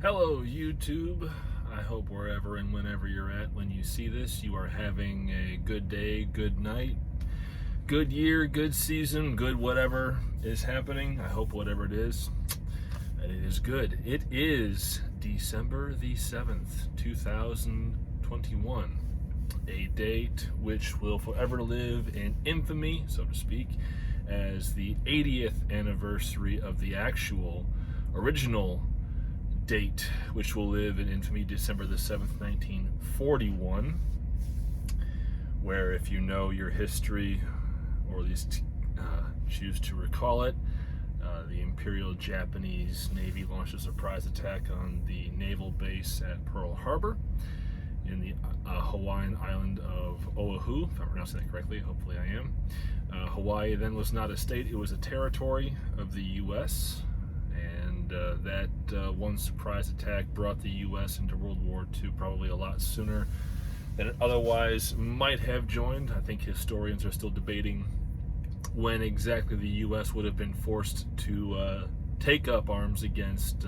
Hello, YouTube. I hope wherever and whenever you're at when you see this, you are having a good day, good night, good year, good season, good whatever is happening. I hope whatever it is, that it is good. It is December the 7th, 2021, a date which will forever live in infamy, so to speak, as the 80th anniversary of the actual original date, which will live in infamy, December the 7th, 1941, where, if you know your history, or at least choose to recall it, the Imperial Japanese Navy launched a surprise attack on the naval base at Pearl Harbor in the Hawaiian island of Oahu, if I'm pronouncing that correctly. Hopefully I am. Hawaii then was not a state, it was a territory of the U.S., and that one surprise attack brought the U.S. into World War II probably a lot sooner than it otherwise might have joined. I think historians are still debating when exactly the U.S. would have been forced to take up arms against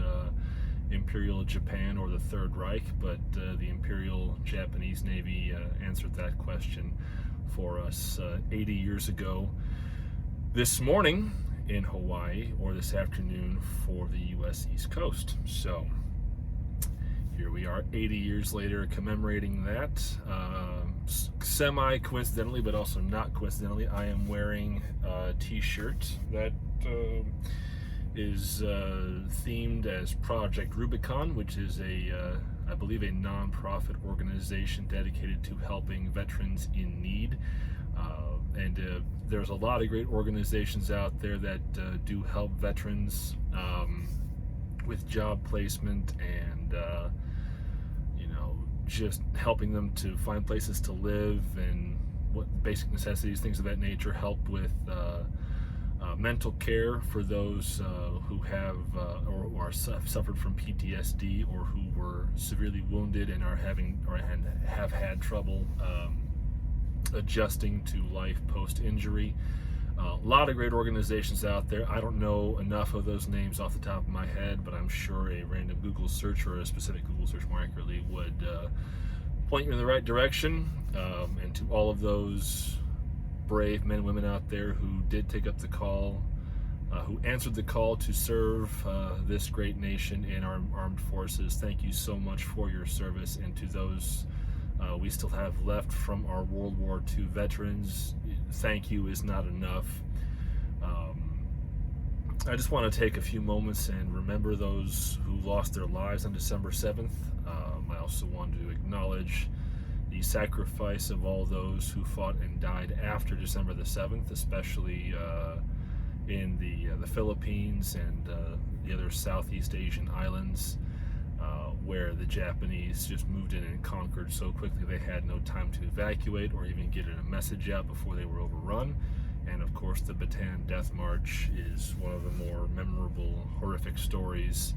Imperial Japan or the Third Reich, but the Imperial Japanese Navy answered that question for us 80 years ago this morning in Hawaii, or this afternoon for the U.S. East Coast. So here we are 80 years later commemorating that. Semi-coincidentally, but also not coincidentally, I am wearing a t-shirt that is themed as Project Rubicon, which is I believe a non-profit organization dedicated to helping veterans in need. And there's a lot of great organizations out there that do help veterans with job placement and just helping them to find places to live and what basic necessities, things of that nature. Help with mental care for those who have or suffered from PTSD, or who were severely wounded and are having or have had trouble adjusting to life post-injury. A lot of great organizations out there. I don't know enough of those names off the top of my head, but I'm sure a random Google search, or a specific Google search more accurately, would point you in the right direction. And to all of those brave men and women out there who did take up the call, who answered the call to serve this great nation in our armed forces, thank you so much for your service. And to those we still have left from our World War II veterans, thank you is not enough. I just want to take a few moments and remember those who lost their lives on December 7th. I also want to acknowledge the sacrifice of all those who fought and died after December the 7th, especially in the Philippines and the other Southeast Asian islands, where the Japanese just moved in and conquered so quickly they had no time to evacuate or even get a message out before they were overrun. And of course, the Bataan Death March is one of the more memorable, horrific stories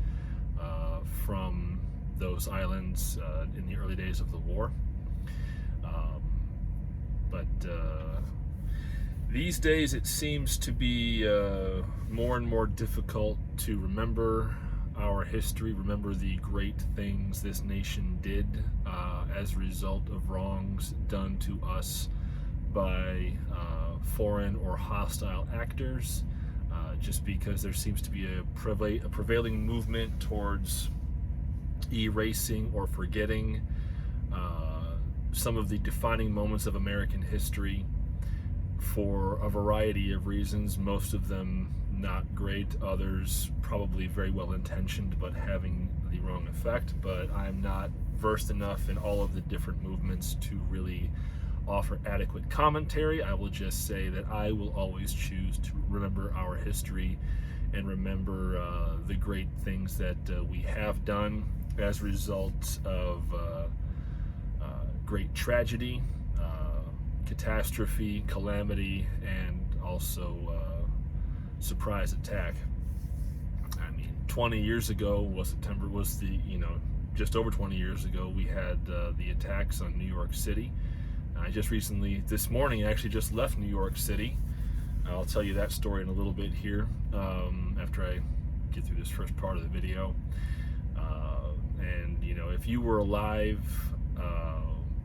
from those islands in the early days of the war. But these days it seems to be more and more difficult to remember our history, remember the great things this nation did as a result of wrongs done to us by foreign or hostile actors, just because there seems to be a prevailing movement towards erasing or forgetting some of the defining moments of American history for a variety of reasons, most of them not great, others probably very well intentioned but having the wrong effect. But I'm not versed enough in all of the different movements to really offer adequate commentary. I will just say that I will always choose to remember our history and remember the great things that we have done as a result of great tragedy, catastrophe, calamity, and also surprise attack. I mean, 20 years ago just over 20 years ago, we had the attacks on New York City. I just recently, this morning, actually just left New York City. I'll tell you that story in a little bit here after I get through this first part of the video. And if you were alive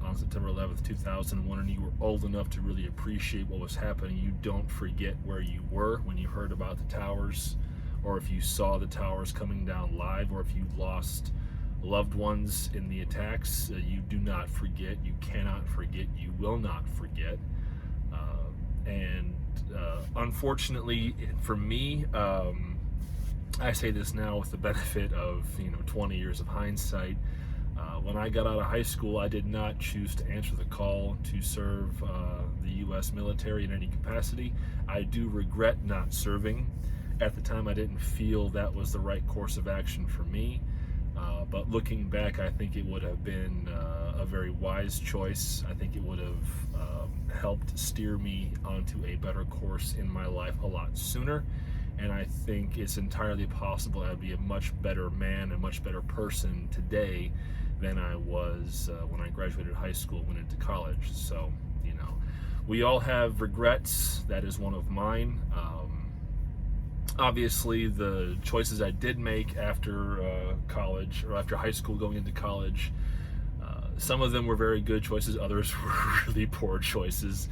on September 11th, 2001, and you were old enough to really appreciate what was happening, you don't forget where you were when you heard about the towers, or if you saw the towers coming down live, or if you lost loved ones in the attacks. You do not forget. You cannot forget. You will not forget. Unfortunately, for me, I say this now with the benefit of 20 years of hindsight. When I got out of high school, I did not choose to answer the call to serve the U.S. military in any capacity. I do regret not serving. At the time, I didn't feel that was the right course of action for me. But looking back, I think it would have been a very wise choice. I think it would have helped steer me onto a better course in my life a lot sooner. And I think it's entirely possible I'd be a much better man, a much better person today than I was when I graduated high school and went into college. So, we all have regrets. That is one of mine. Obviously, the choices I did make after college, or after high school going into college, some of them were very good choices, others were really poor choices.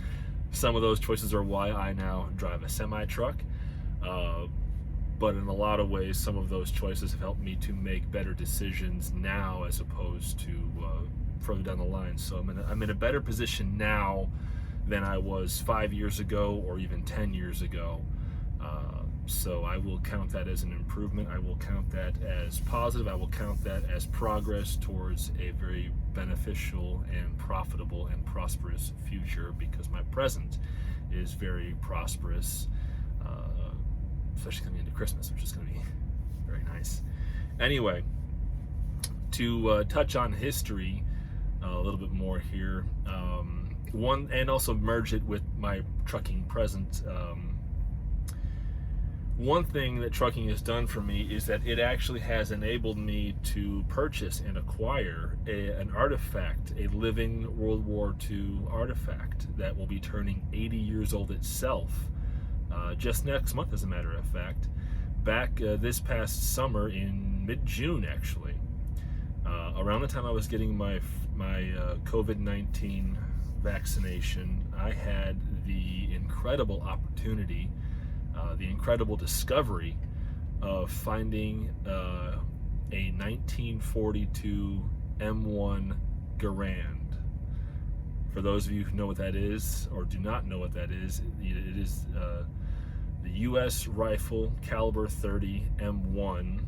Some of those choices are why I now drive a semi-truck. But in a lot of ways, some of those choices have helped me to make better decisions now as opposed to further down the line. So I'm in a better position now than I was 5 years ago or even 10 years ago. So I will count that as an improvement. I will count that as positive. I will count that as progress towards a very beneficial and profitable and prosperous future, because my present is very prosperous, especially coming into Christmas, which is going to be very nice. Anyway, to touch on history a little bit more here, and also merge it with my trucking present. One thing that trucking has done for me is that it actually has enabled me to purchase and acquire an artifact, a living World War II artifact that will be turning 80 years old itself just next month, as a matter of fact. Back this past summer in mid-June, actually, around the time I was getting my COVID-19 vaccination, I had the incredible opportunity, the incredible discovery of finding a 1942 M1 Garand. For those of you who know what that is or do not know what that is, it is the U.S. rifle caliber 30 M1.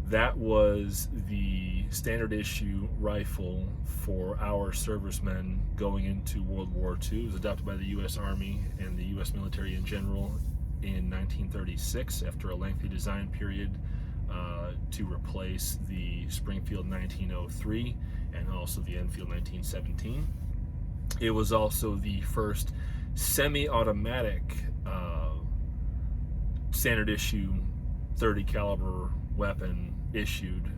That was the standard issue rifle for our servicemen going into World War II. It was adopted by the U.S. Army and the U.S. military in general in 1936 after a lengthy design period to replace the Springfield 1903 and also the Enfield 1917. It was also the first semi-automatic standard issue 30 caliber weapon issued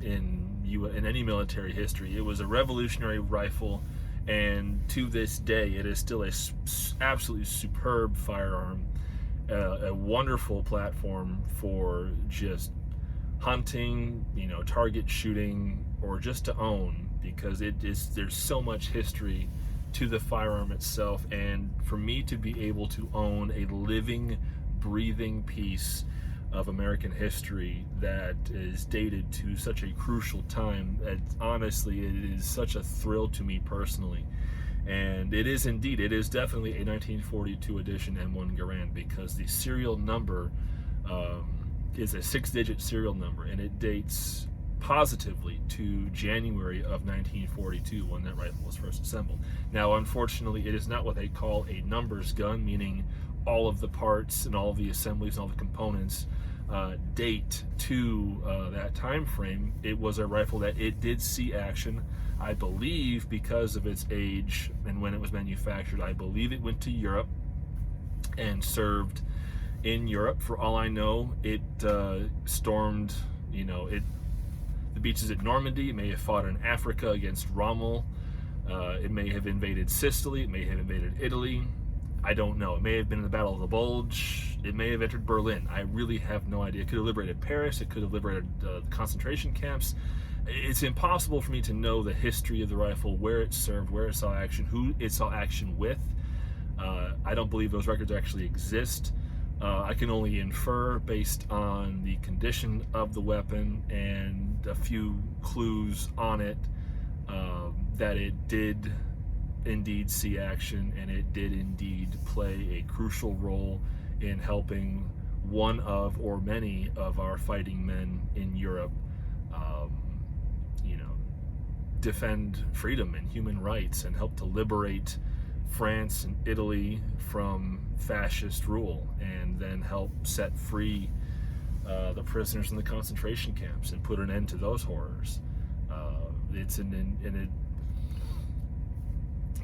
in any military history. It was a revolutionary rifle, and to this day it is still a absolutely superb firearm, a wonderful platform for just hunting, target shooting, or just to own, because there's so much history to the firearm itself. And for me to be able to own a living, breathing piece of American history that is dated to such a crucial time, honestly, it is such a thrill to me personally. And it is definitely a 1942 edition M1 Garand, because the serial number is a 6-digit serial number, and it dates positively to January of 1942, when that rifle was first assembled. Now, unfortunately, it is not what they call a numbers gun, meaning all of the parts and all of the assemblies and all the components date to that time frame. It was a rifle that it did see action, I believe, because of its age and when it was manufactured. I believe it went to Europe and served in Europe. For all I know, it stormed, the beaches at Normandy. It may have fought in Africa against Rommel. It may have invaded Sicily. It may have invaded Italy. I don't know. It may have been in the Battle of the Bulge. It may have entered Berlin. I really have no idea. It could have liberated Paris. It could have liberated the concentration camps. It's impossible for me to know the history of the rifle, where it served, where it saw action, who it saw action with. I don't believe those records actually exist. I can only infer based on the condition of the weapon and a few clues on it that it did indeed see action, and it did indeed play a crucial role in helping one of or many of our fighting men in Europe defend freedom and human rights and help to liberate France and Italy from fascist rule, and then help set free the prisoners in the concentration camps and put an end to those horrors.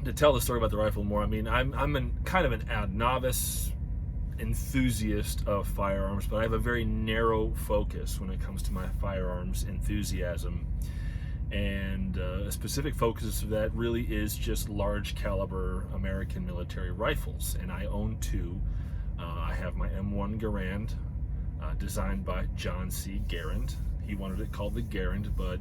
To tell the story about the rifle more, I mean, I'm kind of a novice enthusiast of firearms, but I have a very narrow focus when it comes to my firearms enthusiasm. And a specific focus of that really is just large caliber American military rifles. And I own two. I have my M1 Garand, designed by John C. Garand. He wanted it called the Garand, but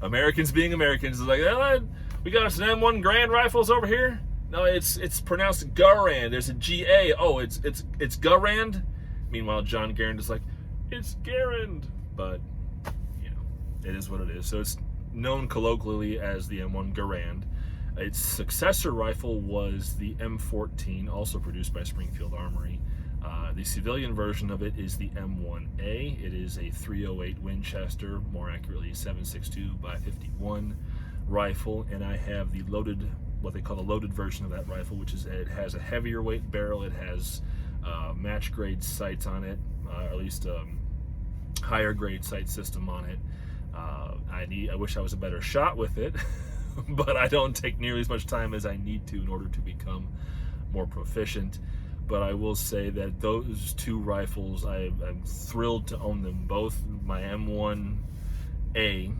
Americans being Americans, is like, oh, we got some M1 Garand rifles over here. No, it's pronounced Garand. There's a G-A. Oh, it's Garand. Meanwhile, John Garand is like, it's Garand. But it is what it is. So it's known colloquially as the M1 Garand. Its successor rifle was the M14, also produced by Springfield Armory. The civilian version of it is the M1A. It is a .308 Winchester, more accurately 7.62 by 51 rifle, and I have the loaded, what they call the loaded version of that rifle, which is, it has a heavier weight barrel. It has match grade sights on it, or at least higher grade sight system on it. I wish I was a better shot with it, but I don't take nearly as much time as I need to in order to become more proficient. But I will say that those two rifles, I'm thrilled to own them both. My M1A,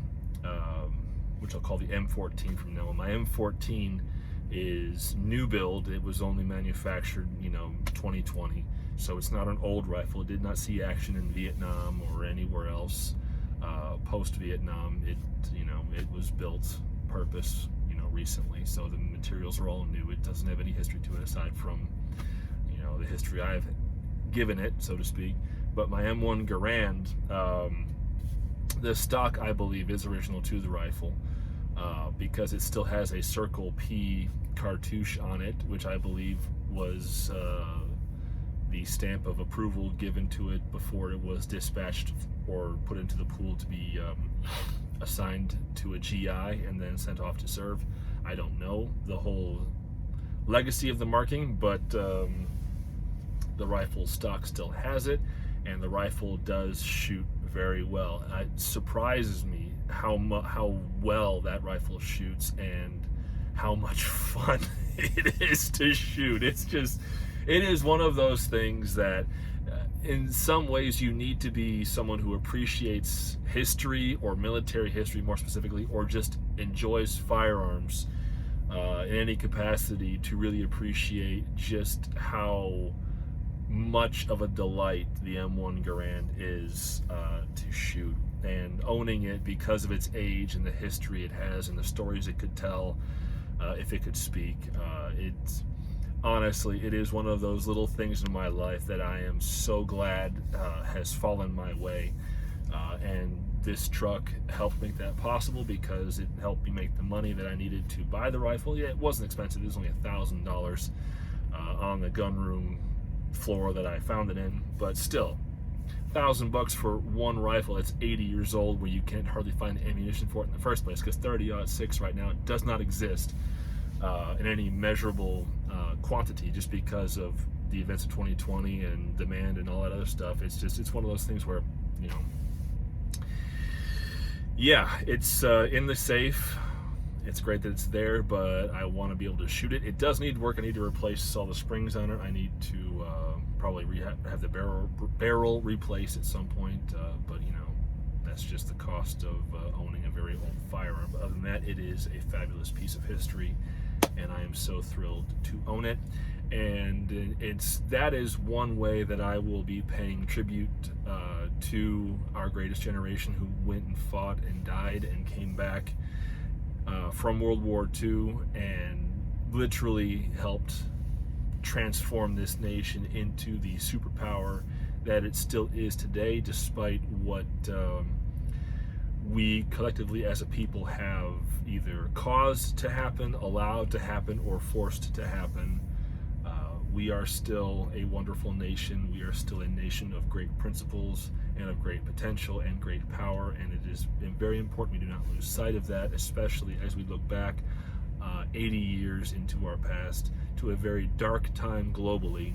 which I'll call the M14 from now on. My M14 is new build. It was only manufactured, 2020. So it's not an old rifle. It did not see action in Vietnam or anywhere else. Post-Vietnam, it was built purpose, recently. So the materials are all new. It doesn't have any history to it aside from, the history I've given it, so to speak. But my M1 Garand, the stock, I believe, is original to the rifle, because it still has a Circle P cartouche on it, which I believe was the stamp of approval given to it before it was dispatched or put into the pool to be assigned to a GI and then sent off to serve. I don't know the whole legacy of the marking, but the rifle stock still has it, and the rifle does shoot very well. It surprises me how well that rifle shoots and how much fun it is to shoot. It is one of those things that in some ways you need to be someone who appreciates history, or military history more specifically, or just enjoys firearms in any capacity, to really appreciate just how much of a delight the M1 Garand is to shoot. And owning it because of its age and the history it has and the stories it could tell, if it could speak, honestly, it is one of those little things in my life that I am so glad has fallen my way. And this truck helped make that possible, because it helped me make the money that I needed to buy the rifle. Yeah, it wasn't expensive. It was only $1,000 on the gunroom floor that I found it in, but still, $1,000 for one rifle that's 80 years old, where you can't hardly find ammunition for it in the first place, because .30-06 right now does not exist in any measurable quantity, just because of the events of 2020 and demand and all that other stuff. It's one of those things where, yeah, it's in the safe. It's great that it's there, but I want to be able to shoot it. It does need work. I need to replace all the springs on it. I need to probably have the barrel replaced at some point, but that's just the cost of owning a very old firearm. But other than that, it is a fabulous piece of history, and I am so thrilled to own it. And that is one way that I will be paying tribute to our greatest generation, who went and fought and died and came back from World War II and literally helped transform this nation into the superpower that it still is today, despite what we collectively as a people have either caused to happen, allowed to happen, or forced to happen. We are still a wonderful nation. We are still a nation of great principles and of great potential and great power, and it is very important we do not lose sight of that, especially as we look back 80 years into our past, to a very dark time globally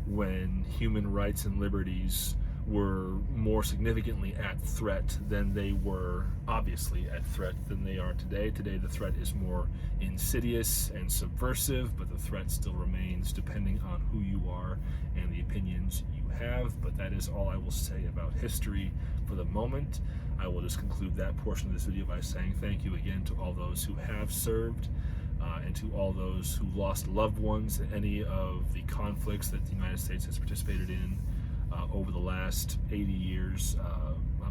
when human rights and liberties were more significantly at threat than they were, obviously at threat than they are today. Today the threat is more insidious and subversive, but the threat still remains, depending on who you are and the opinions you have. But that is all I will say about history for the moment. I will just conclude that portion of this video by saying thank you again to all those who have served, and to all those who lost loved ones in any of the conflicts that the United States has participated in over the last 80 years.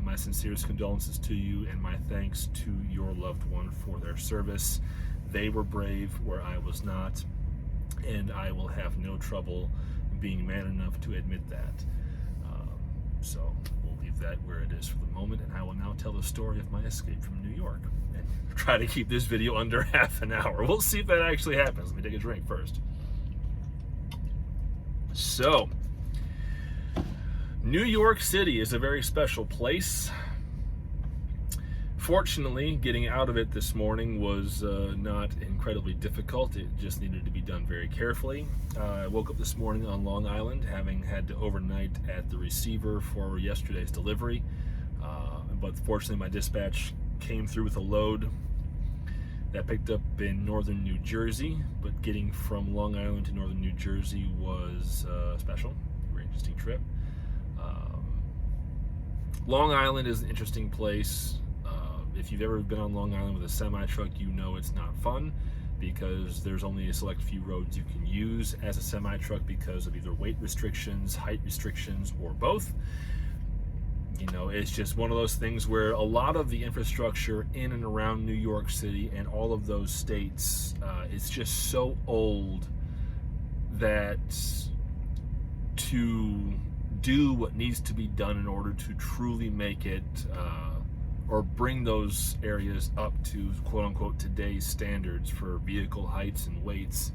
My sincerest condolences to you, and my thanks to your loved one for their service. They were brave where I was not, and I will have no trouble being man enough to admit that. So we'll leave that where it is for the moment, and I will now tell the story of my escape from New York and try to keep this video under half an hour. We'll see if that actually happens. Let me take a drink first. So, New York City is a very special place. Fortunately, getting out of it this morning was not incredibly difficult. It just needed to be done very carefully. I woke up this morning on Long Island, having had to overnight at the receiver for yesterday's delivery. But fortunately, my dispatch came through with a load that picked up in northern New Jersey. But getting from Long Island to northern New Jersey was special, very interesting trip. Long Island is an interesting place. If you've ever been on Long Island with a semi-truck, you know it's not fun, because there's only a select few roads you can use as a semi-truck because of either weight restrictions, height restrictions, or both. You know, it's just one of those things where a lot of the infrastructure in and around New York City and all of those states, it's just so old that to do what needs to be done in order to truly make it or bring those areas up to quote-unquote today's standards for vehicle heights and weights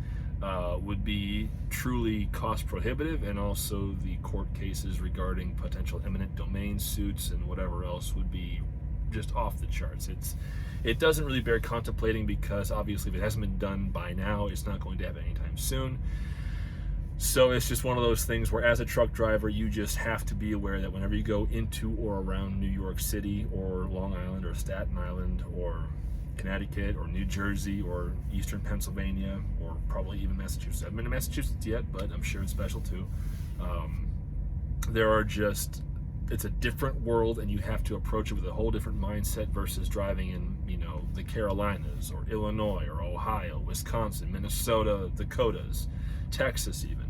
would be truly cost prohibitive, and also the court cases regarding potential eminent domain suits and whatever else would be just off the charts. It doesn't really bear contemplating, because obviously if it hasn't been done by now, it's not going to happen anytime soon. So it's just one of those things where, as a truck driver, you just have to be aware that whenever you go into or around New York City or Long Island or Staten Island or Connecticut or New Jersey or Eastern Pennsylvania or probably even Massachusetts. I haven't been to Massachusetts yet, but I'm sure it's special too. It's a different world, and you have to approach it with a whole different mindset versus driving in, the Carolinas or Illinois or Ohio, Wisconsin, Minnesota, Dakotas, Texas even.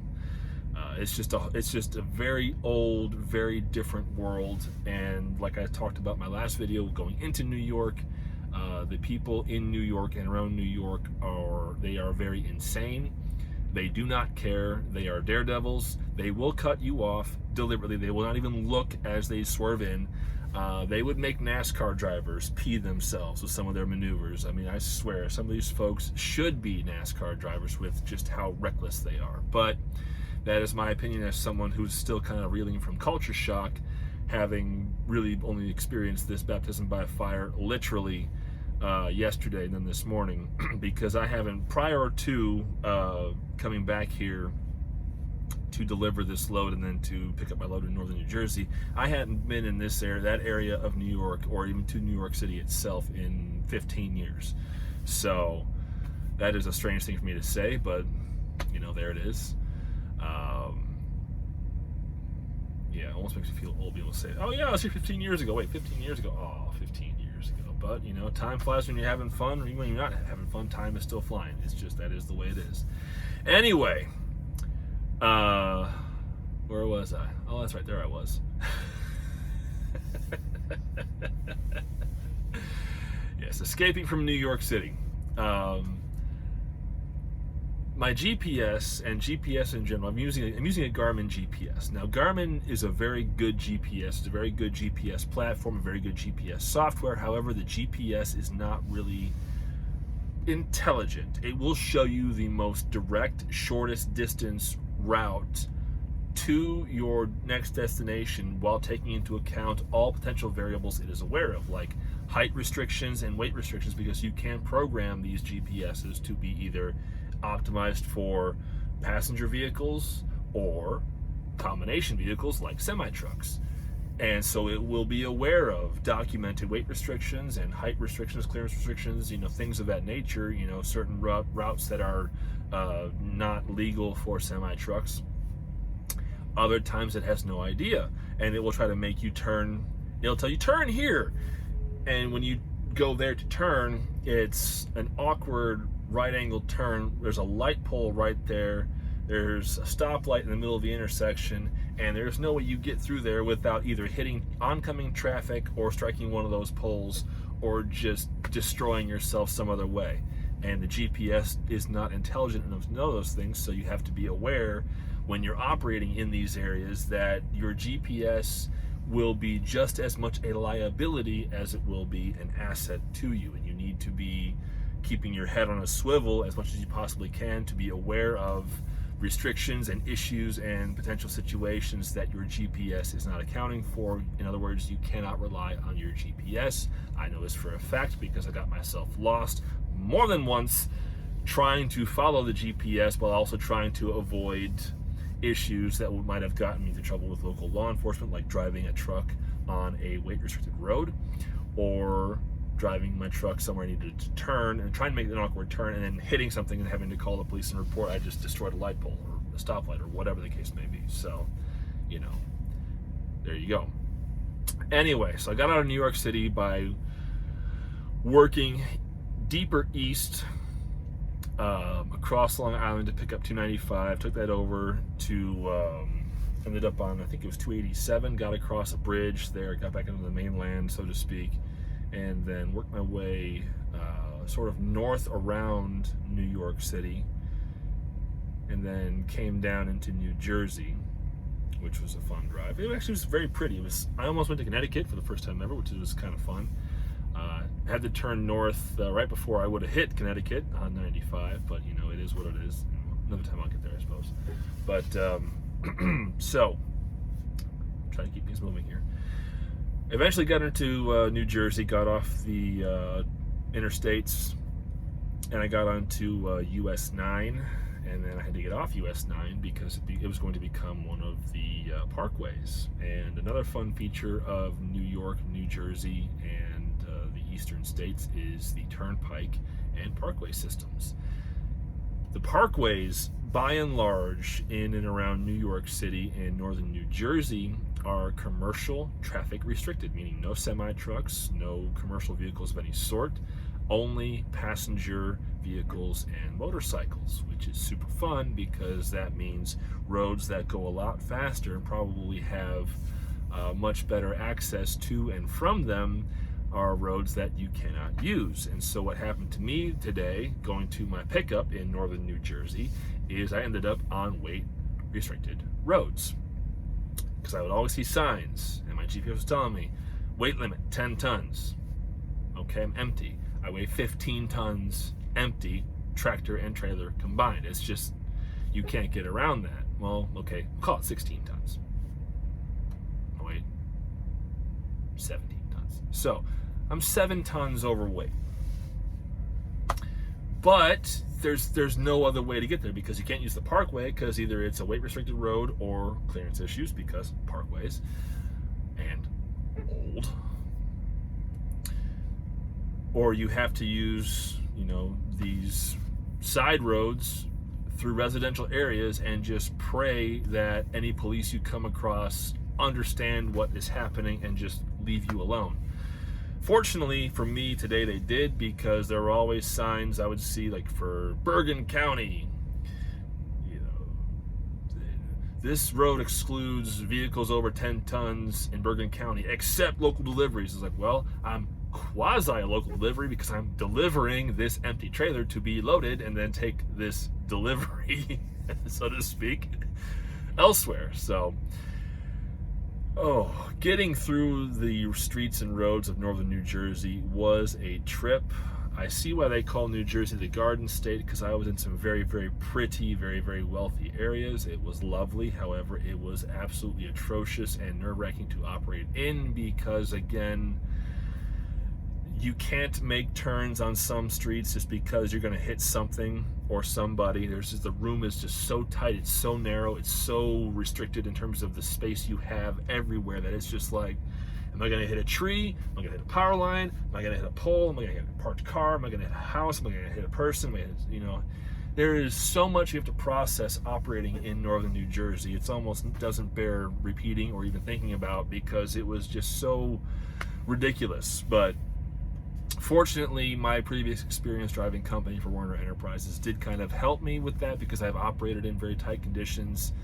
It's just a very old, very different world. And like I talked about in my last video, going into New York, the people in New York and around New York are very insane. They do not care. They are daredevils. They will cut you off deliberately. They will not even look as they swerve in. They would make NASCAR drivers pee themselves with some of their maneuvers. I mean, I swear, some of these folks should be NASCAR drivers with just how reckless they are. But that is my opinion as someone who's still kind of reeling from culture shock, having really only experienced this baptism by fire literally yesterday and then this morning, because I haven't, prior to coming back here to deliver this load and then to pick up my load in northern New Jersey, I hadn't been in that area of New York, or even to New York City itself, in 15 years. So that is a strange thing for me to say, but there it is. Yeah, it almost makes me feel old being able to say, oh yeah, I was here 15 years ago. Wait, 15 years ago? Oh, 15 years ago. But, you know, time flies when you're having fun, or even when you're not having fun, time is still flying. It's just, that is the way it is. Anyway, where was I? Oh, that's right, there I was. Yes, escaping from New York City. My GPS and GPS in general, I'm using a Garmin GPS. Now, Garmin is a very good GPS. It's a very good GPS platform, a very good GPS software. However, the GPS is not really intelligent. It will show you the most direct, shortest distance route to your next destination while taking into account all potential variables it is aware of, like height restrictions and weight restrictions, because you can program these GPSs to be either optimized for passenger vehicles or combination vehicles like semi-trucks. And so it will be aware of documented weight restrictions and height restrictions, clearance restrictions, you know, things of that nature, you know, certain routes that are not legal for semi-trucks. Other times it has no idea, and it will try to make you turn. It'll tell you, turn here. And when you go there to turn, it's an awkward right-angled turn. There's a light pole right there. There's a stoplight in the middle of the intersection, and there's no way you get through there without either hitting oncoming traffic or striking one of those poles or just destroying yourself some other way. And the GPS is not intelligent enough to know those things, so you have to be aware when you're operating in these areas that your GPS will be just as much a liability as it will be an asset to you. And you need to be keeping your head on a swivel as much as you possibly can to be aware of restrictions and issues and potential situations that your GPS is not accounting for. In other words, you cannot rely on your GPS. I know this for a fact because I got myself lost more than once trying to follow the GPS while also trying to avoid issues that might have gotten me into trouble with local law enforcement, like driving a truck on a weight-restricted road, or driving my truck somewhere I needed to turn and trying to make an awkward turn and then hitting something and having to call the police and report I just destroyed a light pole or a stoplight or whatever the case may be. So, you know, there you go. Anyway, so I got out of New York City by working deeper east across Long Island to pick up 295, took that over to ended up on, I think it was 287, got across a bridge there, got back into the mainland, so to speak, and then worked my way sort of north around New York City, and then came down into New Jersey, which was a fun drive. It actually was very pretty. I almost went to Connecticut for the first time ever, which was kind of fun. Had to turn north right before I would have hit Connecticut on 95, but you know, it is what it is. Another time I'll get there, I suppose. But so, trying to keep things moving here. Eventually got into New Jersey, got off the interstates, and I got onto US 9, and then I had to get off US 9 because it was going to become one of the parkways. And another fun feature of New York, New Jersey, and the eastern states is the Turnpike and Parkway systems. The parkways, by and large, in and around New York City and northern New Jersey are commercial traffic restricted, meaning no semi-trucks, no commercial vehicles of any sort, only passenger vehicles and motorcycles, which is super fun because that means roads that go a lot faster and probably have much better access to and from them are roads that you cannot use. And so what happened to me today, going to my pickup in northern New Jersey, is I ended up on weight restricted roads. Because I would always see signs, and my GPS was telling me, weight limit 10 tons. Okay, I'm empty. I weigh 15 tons empty, tractor and trailer combined. It's just, you can't get around that. Well, okay, we'll call it 16 tons. I weigh 17 tons. So, I'm 7 tons overweight. But there's no other way to get there because you can't use the parkway because either it's a weight restricted road or clearance issues because parkways and old. Or you have to use, you know, these side roads through residential areas and just pray that any police you come across understand what is happening and just leave you alone. Fortunately for me today, they did, because there were always signs I would see, like for Bergen County, you know, this road excludes vehicles over 10 tons in Bergen County, except local deliveries. It's like, well, I'm quasi-local delivery because I'm delivering this empty trailer to be loaded and then take this delivery, so to speak, elsewhere. So, getting through the streets and roads of northern New Jersey was a trip. I see why they call New Jersey the Garden State, because I was in some very, very pretty, very, very wealthy areas. It was lovely. However, it was absolutely atrocious and nerve-wracking to operate in, because, again, you can't make turns on some streets just because you're going to hit something or somebody. The room is just so tight, it's so narrow, it's so restricted in terms of the space you have everywhere, that it's just like, am I going to hit a tree? Am I going to hit a power line? Am I going to hit a pole? Am I going to hit a parked car? Am I going to hit a house? Am I going to hit a person? There is so much you have to process operating in northern New Jersey. It's almost doesn't bear repeating or even thinking about, because it was just so ridiculous. But fortunately, my previous experience driving company for Warner Enterprises did kind of help me with that, because I've operated in very tight conditions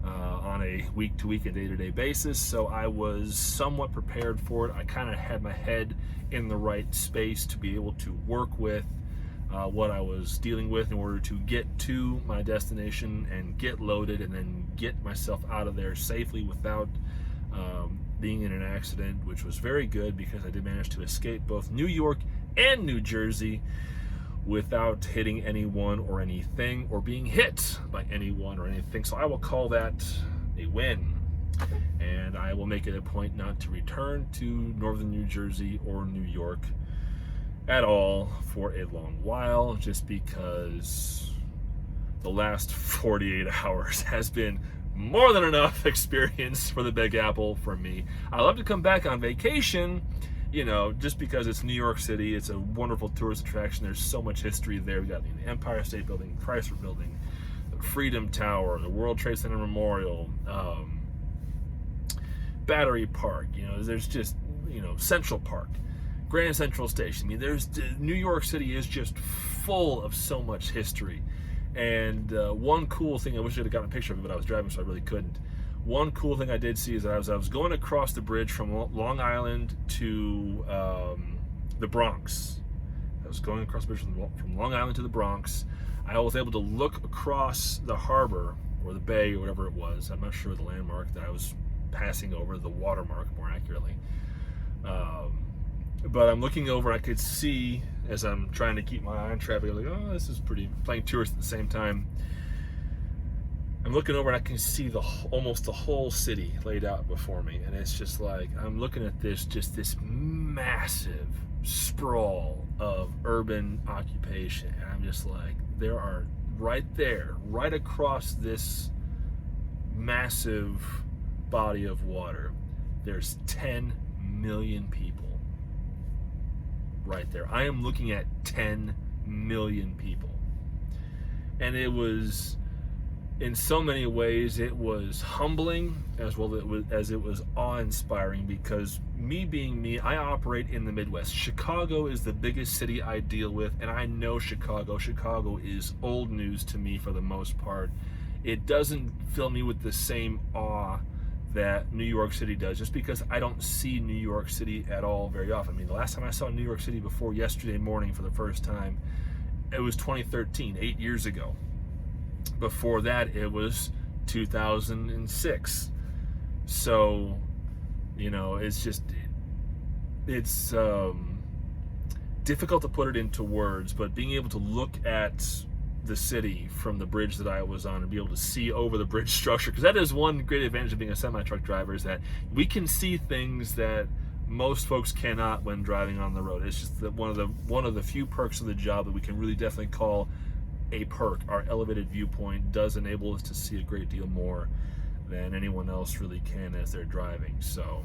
on a week-to-week and day-to-day basis, so I was somewhat prepared for it. I kind of had my head in the right space to be able to work with what I was dealing with in order to get to my destination and get loaded and then get myself out of there safely without being in an accident, which was very good, because I did manage to escape both New York and New Jersey without hitting anyone or anything, or being hit by anyone or anything. So I will call that a win, and I will make it a point not to return to northern New Jersey or New York at all for a long while, just because the last 48 hours has been more than enough experience for the Big Apple for me. I love to come back on vacation, just because it's New York City. It's a wonderful tourist attraction. There's so much history there. We got the Empire State Building, Chrysler Building, the Freedom Tower, the World Trade Center Memorial, Battery Park. There's just, Central Park, Grand Central Station. New York City is just full of so much history. And one cool thing, I wish I could have gotten a picture of it, but I was driving, so I really couldn't. One cool thing I did see is that I was going across the bridge from Long Island to the Bronx. I was going across the bridge from Long Island to the Bronx. I was able to look across the harbor, or the bay, or whatever it was. I'm not sure the landmark that I was passing over, the watermark more accurately. But I'm looking over, I could see, as I'm trying to keep my eye on traffic, I'm like, oh, this is pretty, playing tourist at the same time. I'm looking over and I can see almost the whole city laid out before me. And it's just like, I'm looking at this massive sprawl of urban occupation. And I'm just like, there are right there, right across this massive body of water, there's 10 million people. Right there. I am looking at 10 million people. And it was, in so many ways, it was humbling as well as it was awe-inspiring, because me being me, I operate in the Midwest. Chicago is the biggest city I deal with, and I know Chicago. Chicago is old news to me for the most part. It doesn't fill me with the same awe that New York City does, just because I don't see New York City at all very often. The last time I saw New York City before yesterday morning for the first time, it was 2013, 8 years ago. Before that, it was 2006. So, it's difficult to put it into words, but being able to look at the city from the bridge that I was on and be able to see over the bridge structure, because that is one great advantage of being a semi-truck driver, is that we can see things that most folks cannot when driving on the road. It's just that one of the few perks of the job that we can really definitely call a perk. Our elevated viewpoint does enable us to see a great deal more than anyone else really can as they're driving. So,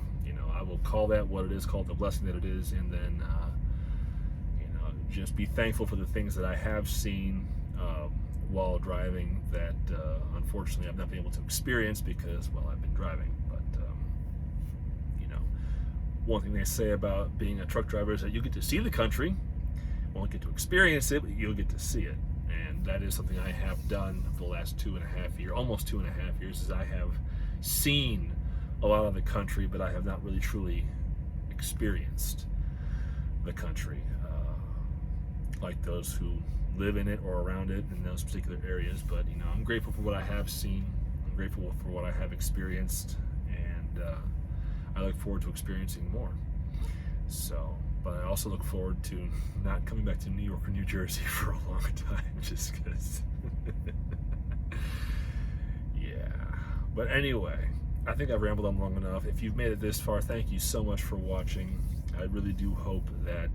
I will call that what it is, call it the blessing that it is, and then just be thankful for the things that I have seen while driving that unfortunately I've not been able to experience because, well, I've been driving. But one thing they say about being a truck driver is that you get to see the country. You won't get to experience it, but you'll get to see it. And that is something I have done for the last 2.5 years, almost 2.5 years, is I have seen a lot of the country, but I have not really truly experienced the country like those who live in it or around it in those particular areas. But you know, I'm grateful for what I have seen. I'm grateful for what I have experienced, and I look forward to experiencing more. So, but I also look forward to not coming back to New York or New Jersey for a long time, just because. Yeah. But anyway, I think I've rambled on long enough. If you've made it this far, thank you so much for watching. I really do hope that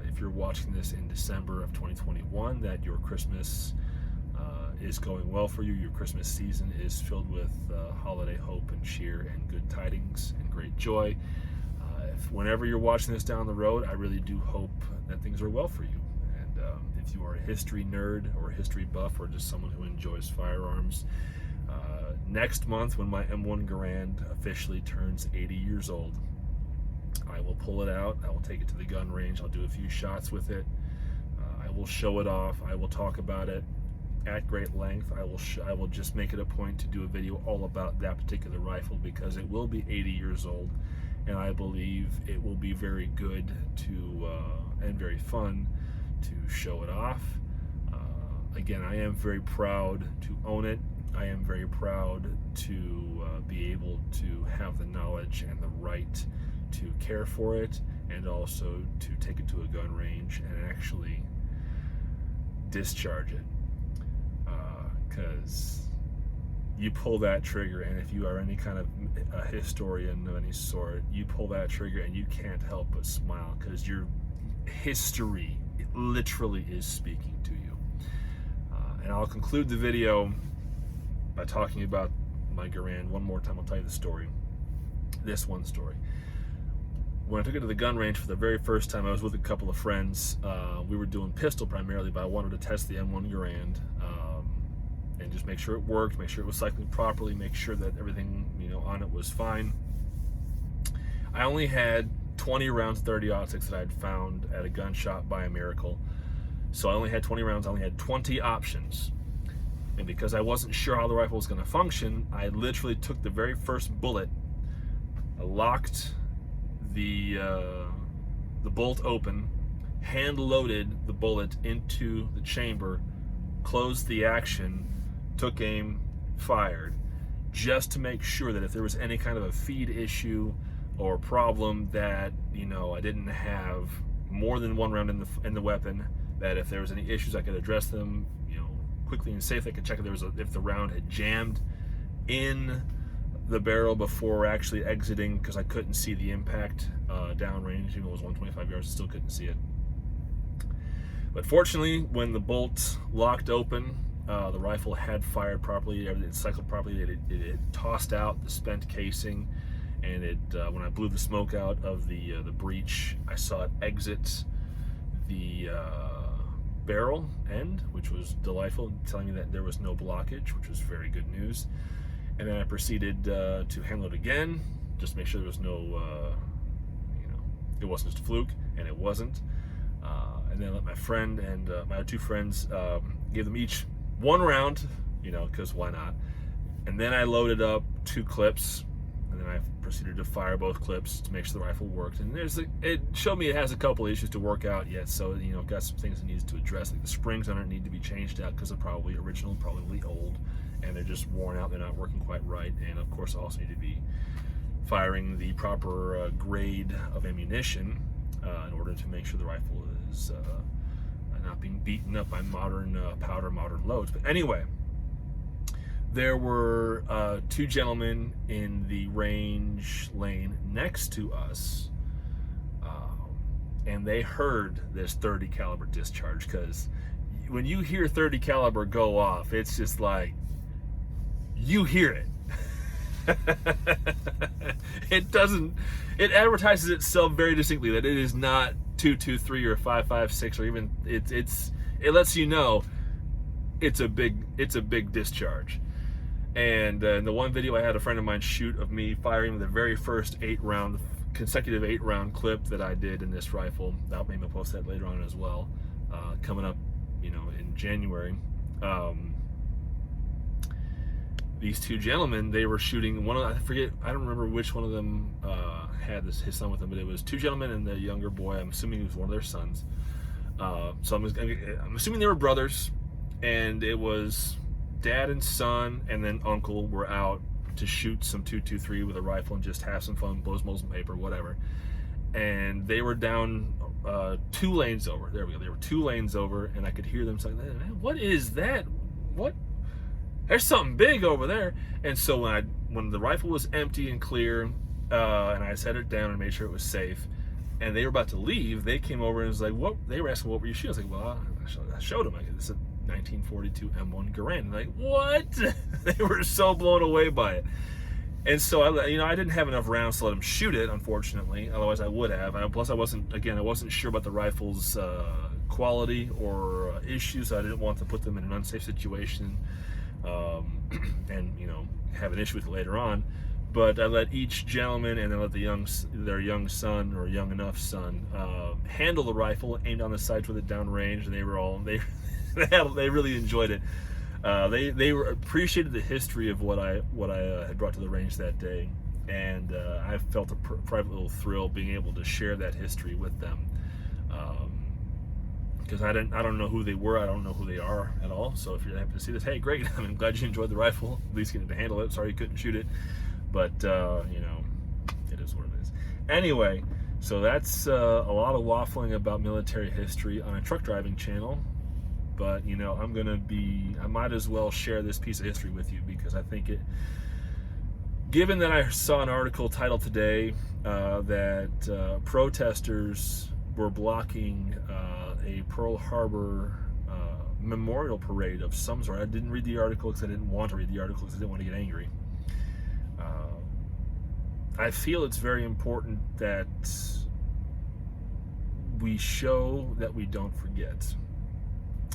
if you're watching this in December of 2021, that your Christmas is going well for you. Your Christmas season is filled with holiday hope and cheer and good tidings and great joy. Whenever you're watching this down the road, I really do hope that things are well for you. And if you are a history nerd or a history buff or just someone who enjoys firearms, next month when my M1 Garand officially turns 80 years old, I will pull it out. I will take it to the gun range. I'll do a few shots with it. I will show it off. I will talk about it at great length. I will just make it a point to do a video all about that particular rifle, because it will be 80 years old, and I believe it will be very good to and very fun to show it off. Again, I am very proud to own it. I am very proud to be able to have the knowledge and the right to care for it, and also to take it to a gun range and actually discharge it. Because you pull that trigger, and if you are any kind of a historian of any sort, you pull that trigger and you can't help but smile, because your history literally is speaking to you. And I'll conclude the video by talking about my Garand one more time. I'll tell you the story. This one story. When I took it to the gun range for the very first time, I was with a couple of friends. We were doing pistol primarily, but I wanted to test the M1 Garand and just make sure it worked, make sure it was cycling properly, make sure that everything, you know, on it was fine. I only had 20 rounds of 30-06 that I had found at a gun shop by a miracle. So I only had 20 rounds. I only had 20 options. And because I wasn't sure how the rifle was going to function, I literally took the very first bullet, I locked the bolt open, hand-loaded the bullet into the chamber, closed the action, took aim, fired, just to make sure that if there was any kind of a feed issue or problem, that, you know, I didn't have more than one round in the weapon, that if there was any issues I could address them, you know, quickly and safely. I could check if the round had jammed in the barrel before actually exiting, because I couldn't see the impact downrange. Even though it was 125 yards, I still couldn't see it. But fortunately, when the bolt locked open, the rifle had fired properly, everything cycled properly. It tossed out the spent casing, and when I blew the smoke out of the breech, I saw it exit the barrel end, which was delightful, telling me that there was no blockage, which was very good news. And then I proceeded to handle it again, just to make sure there was no, you know, it wasn't just a fluke, and it wasn't. And then I let my friend and my other two friends, gave them each one round, you know, because why not? And then I loaded up 2 clips, and then I proceeded to fire both clips to make sure the rifle worked. And it showed me it has a couple issues to work out yet, so, you know, got some things it needs to address, like the springs on it need to be changed out because they're probably original, probably old, and they're just worn out, they're not working quite right. And of course I also need to be firing the proper grade of ammunition in order to make sure the rifle is not being beaten up by modern powder, modern loads. But anyway, there were 2 gentlemen in the range lane next to us, and they heard this 30 caliber discharge, because when you hear 30 caliber go off, it's just like, you hear it. It advertises itself very distinctly that it is not 223 or 556, or even it lets you know it's a big discharge. And in the one video I had a friend of mine shoot of me firing the very first 8 round consecutive 8-round clip that I did in this rifle. I'll maybe post that later on as well, coming up, in January. These two gentlemen, they were shooting I don't remember which one of them had his son with them, but it was two gentlemen and the younger boy. I'm assuming he was one of their sons. So I'm assuming they were brothers, and it was dad and son, and then uncle were out to shoot some 223 with a rifle and just have some fun, blow smoke some paper, whatever. And they were down 2 lanes over. There we go. They were 2 lanes over, and I could hear them saying, "Man, what is that? What? There's something big over there." And so when the rifle was empty and clear, and I set it down and made sure it was safe, and they were about to leave, they came over and was like, "What?" They were asking, "What were you shooting?" I was like, "Well, I showed them. This is a 1942 M1 Garand." And like, what? They were so blown away by it. And so I didn't have enough rounds to let them shoot it, unfortunately. Otherwise, I would have. Plus, I wasn't sure about the rifle's quality or issues. So I didn't want to put them in an unsafe situation, and have an issue with it later on. But I let each gentleman, and then let their young son, or young enough son, handle the rifle, aimed on the sights with it downrange, and they really enjoyed it. They appreciated the history of what I had brought to the range that day, and I felt a private little thrill being able to share that history with them, because I don't know who they were, I don't know who they are at all. So if you're happy to see this, hey, great! I'm glad you enjoyed the rifle, at least getting to handle it. Sorry you couldn't shoot it, but it is what it is. Anyway, so that's a lot of waffling about military history on a truck driving channel. But I might as well share this piece of history with you, because I think given that I saw an article titled today that protesters were blocking a Pearl Harbor memorial parade of some sort. I didn't read the article because I didn't want to read the article, because I didn't want to get angry. I feel it's very important that we show that we don't forget,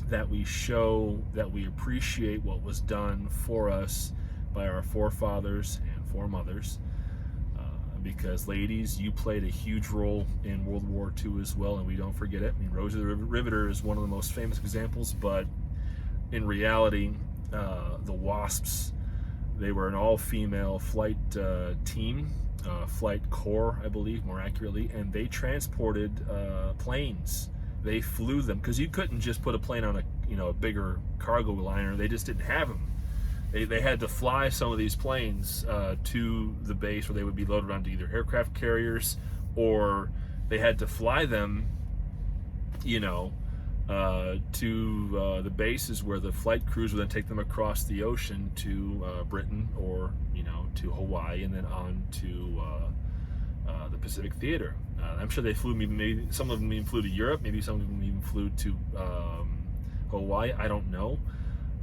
that we show that we appreciate what was done for us by our forefathers and foremothers, because ladies, you played a huge role in World War II as well, and we don't forget it. I mean, Rosie the Riveter is one of the most famous examples, but in reality, the Wasps, they were an all-female flight team, flight corps, I believe, more accurately, and they transported planes. They flew them, because you couldn't just put a plane on a bigger cargo liner. They just didn't have them. They had to fly some of these planes to the base, where they would be loaded onto either aircraft carriers, or they had to fly them, to the bases where the flight crews would then take them across the ocean to Britain, or to Hawaii, and then on to the Pacific Theater. I'm sure they flew, maybe some of them even flew to Europe, maybe some of them even flew to Hawaii. I don't know.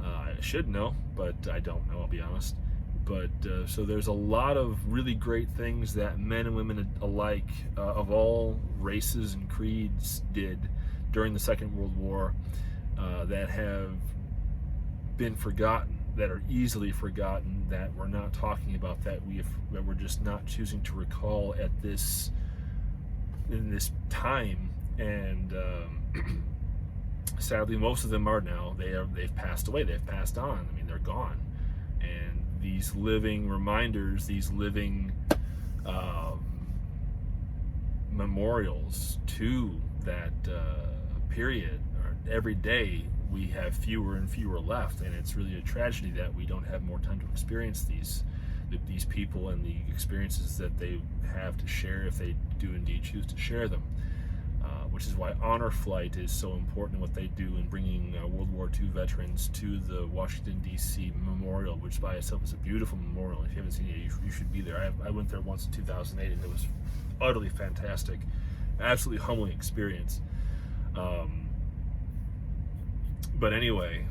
I should know, but I don't know, I'll be honest. But so there's a lot of really great things that men and women alike, of all races and creeds, did during the Second World War, that have been forgotten, that are easily forgotten, that we're not talking about, that we're just not choosing to recall in this time. And sadly, most of them are now, they've passed away, they've passed on. I mean, they're gone. And these living reminders, these living memorials to that period, every day we have fewer and fewer left, and it's really a tragedy that we don't have more time to experience these people and the experiences that they have to share, if they do indeed choose to share them. Which is why Honor Flight is so important in what they do in bringing World War II veterans to the Washington, D.C. Memorial, which by itself is a beautiful memorial. If you haven't seen it, you should be there. I went there once in 2008, and it was utterly fantastic. Absolutely humbling experience. But anyway,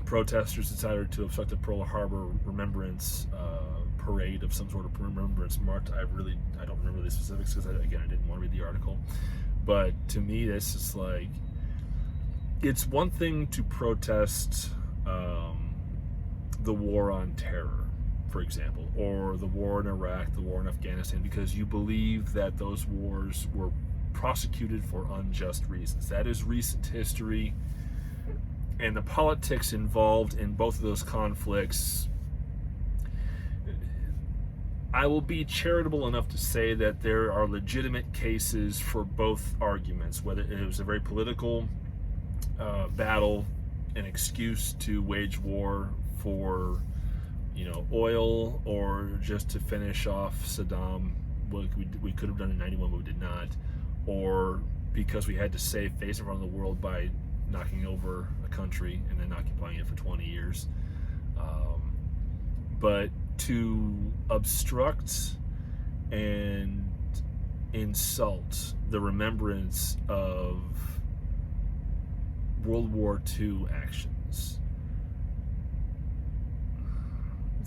protesters decided to obstruct the Pearl Harbor Remembrance parade of some sort of Remembrance march. I don't remember the specifics, because I didn't want to read the article. But to me, this is like, it's one thing to protest the war on terror, for example, or the war in Iraq, the war in Afghanistan, because you believe that those wars were prosecuted for unjust reasons. That is recent history, and the politics involved in both of those conflicts. I will be charitable enough to say that there are legitimate cases for both arguments, whether it was a very political battle, an excuse to wage war for, oil, or just to finish off Saddam. We could have done in 91, but we did not, or because we had to save face in front of the world by knocking over a country and then occupying it for 20 years. But to obstruct and insult the remembrance of World War II actions,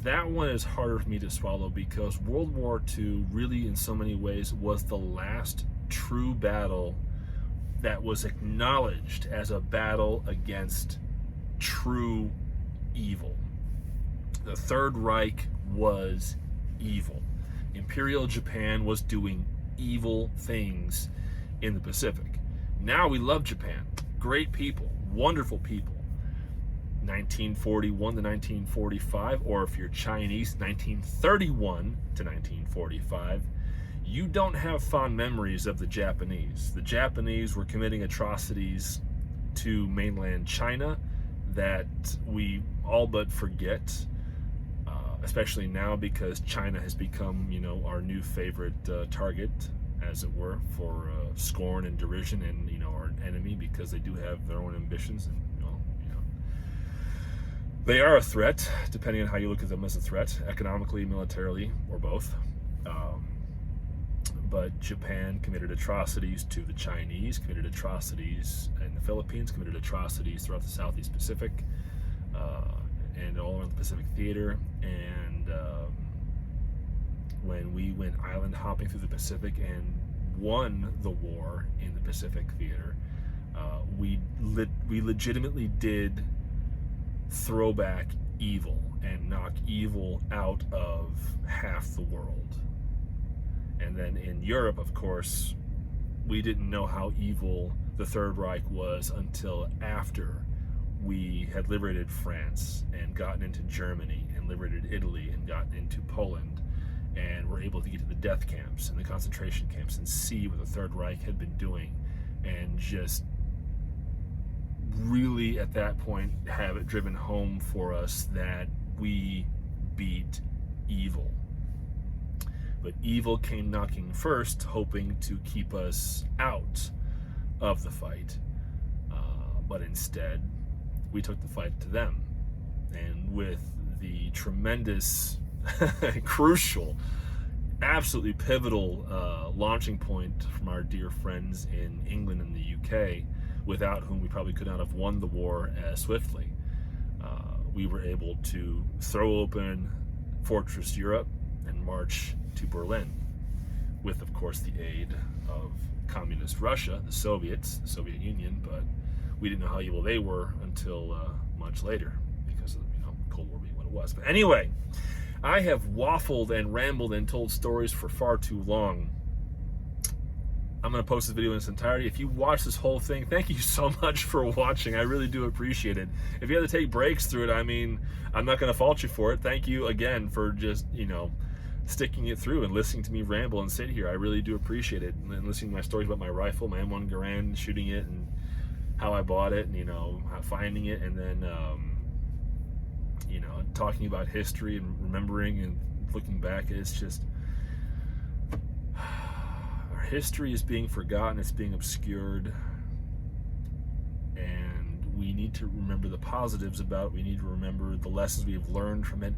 that one is harder for me to swallow, because World War II really, in so many ways, was the last true battle that was acknowledged as a battle against true evil. The Third Reich was evil. Imperial Japan was doing evil things in the Pacific. Now we love Japan. Great people, wonderful people. 1941 to 1945, or if you're Chinese, 1931 to 1945, you don't have fond memories of the Japanese. The Japanese were committing atrocities to mainland China that we all but forget, especially now because China has become, our new favorite target, as it were, for scorn and derision, and our enemy, because they do have their own ambitions, and they are a threat, depending on how you look at them as a threat, economically, militarily, or both. But Japan committed atrocities to the Chinese, committed atrocities in the Philippines, committed atrocities throughout the Southeast Pacific, and all around the Pacific Theater. And when we went island hopping through the Pacific and won the war in the Pacific Theater, we legitimately did throw back evil and knock evil out of half the world. And then in Europe, of course, we didn't know how evil the Third Reich was until after we had liberated France and gotten into Germany and liberated Italy and gotten into Poland, and were able to get to the death camps and the concentration camps and see what the Third Reich had been doing, and just really at that point have it driven home for us that we beat evil. But evil came knocking first, hoping to keep us out of the fight. But instead, we took the fight to them. And with the tremendous, crucial, absolutely pivotal launching point from our dear friends in England and the UK, without whom we probably could not have won the war as swiftly, we were able to throw open Fortress Europe and march to Berlin, with, of course, the aid of communist Russia, the Soviets, the Soviet Union. But we didn't know how evil they were until much later, because of Cold War being what it was. But anyway, I have waffled and rambled and told stories for far too long. I'm going to post this video in its entirety. If you watch this whole thing, thank you so much for watching. I really do appreciate it. If you had to take breaks through it, I'm not going to fault you for it. Thank you again for just, sticking it through and listening to me ramble and sit here. I really do appreciate it. And listening to my stories about my rifle, my M1 Garand, shooting it, and how I bought it, and, how finding it, and then, talking about history and remembering and looking back. It's just, our history is being forgotten, it's being obscured, and we need to remember the positives about it. We need to remember the lessons we have learned from it.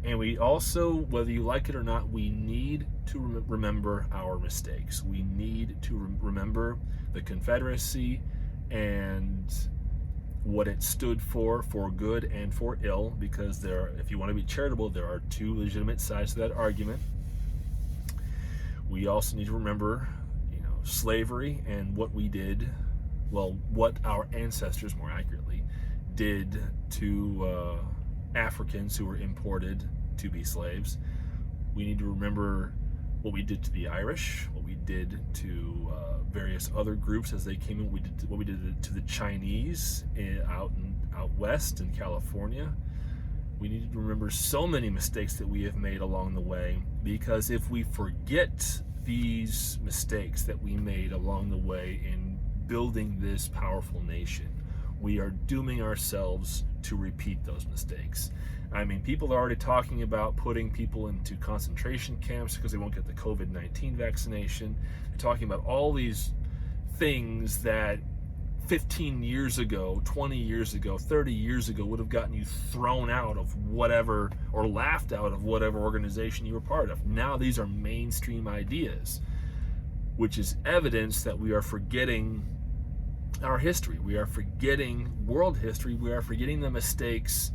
And we also, whether you like it or not, we need to remember our mistakes. We need to remember the Confederacy and what it stood for good and for ill, because if you want to be charitable, there are two legitimate sides to that argument. We also need to remember, slavery and what we did, what our ancestors, more accurately, did to Africans who were imported to be slaves. We need to remember what we did to the Irish, what we did to various other groups as they came in, what we did to the Chinese out west in California. We need to remember so many mistakes that we have made along the way, because if we forget these mistakes that we made along the way in building this powerful nation, we are dooming ourselves to repeat those mistakes. I mean, people are already talking about putting people into concentration camps because they won't get the COVID-19 vaccination. They're talking about all these things that 15 years ago, 20 years ago, 30 years ago would have gotten you thrown out of whatever, or laughed out of whatever organization you were part of. Now these are mainstream ideas, which is evidence that we are forgetting our history. We are forgetting world history. We are forgetting the mistakes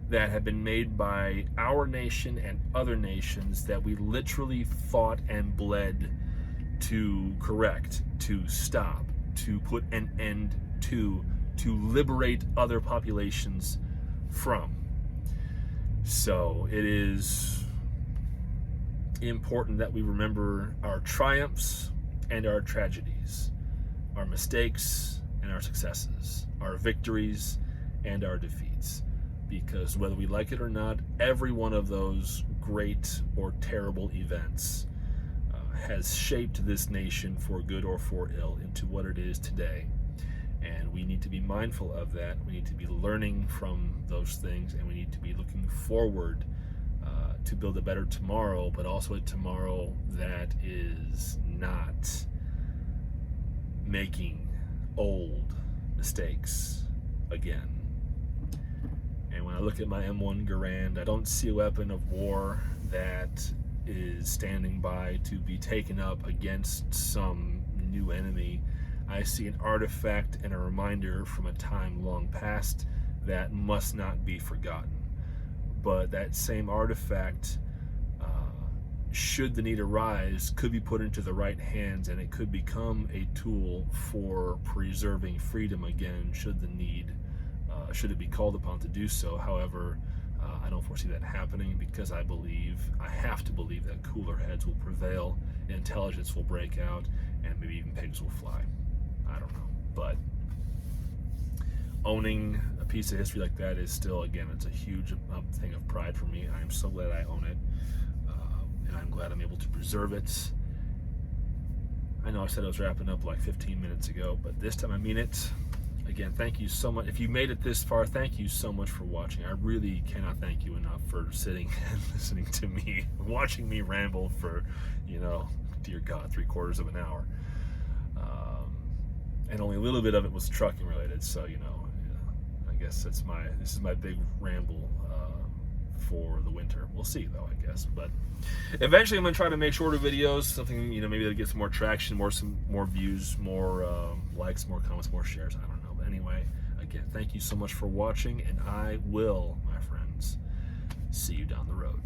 that have been made by our nation and other nations that we literally fought and bled to correct, to stop, to put an end to liberate other populations from. So it is important that we remember our triumphs and our tragedies, our mistakes and our successes, our victories and our defeats. Because whether we like it or not, every one of those great or terrible events has shaped this nation for good or for ill into what it is today. And we need to be mindful of that. We need to be learning from those things, and we need to be looking forward to build a better tomorrow, but also a tomorrow that is not making old mistakes again. And when I look at my M1 Garand, I don't see a weapon of war that is standing by to be taken up against some new enemy. I see an artifact and a reminder from a time long past that must not be forgotten. But that same artifact, should the need arise, could be put into the right hands, and it could become a tool for preserving freedom again, should the need should it be called upon to do so. However, I don't foresee that happening, because I have to believe that cooler heads will prevail, intelligence will break out, and maybe even pigs will fly. I don't know. But owning a piece of history like that is still, again, it's a huge thing of pride for me. I'm so glad I own it, and I'm glad I'm able to preserve it. I know I said I was wrapping up like 15 minutes ago, but this time I mean it. Again, thank you so much. If you made it this far, thank you so much for watching. I really cannot thank you enough for sitting and listening to me, watching me ramble for, dear God, 3/4 of an hour. And only a little bit of it was trucking related, so, I guess this is my big ramble for the winter. We'll see, though, I guess. But eventually I'm going to try to make shorter videos, something, maybe that'll get some more traction, some more views, more likes, more comments, more shares. I don't know. But anyway, again, thank you so much for watching, and I will, my friends, see you down the road.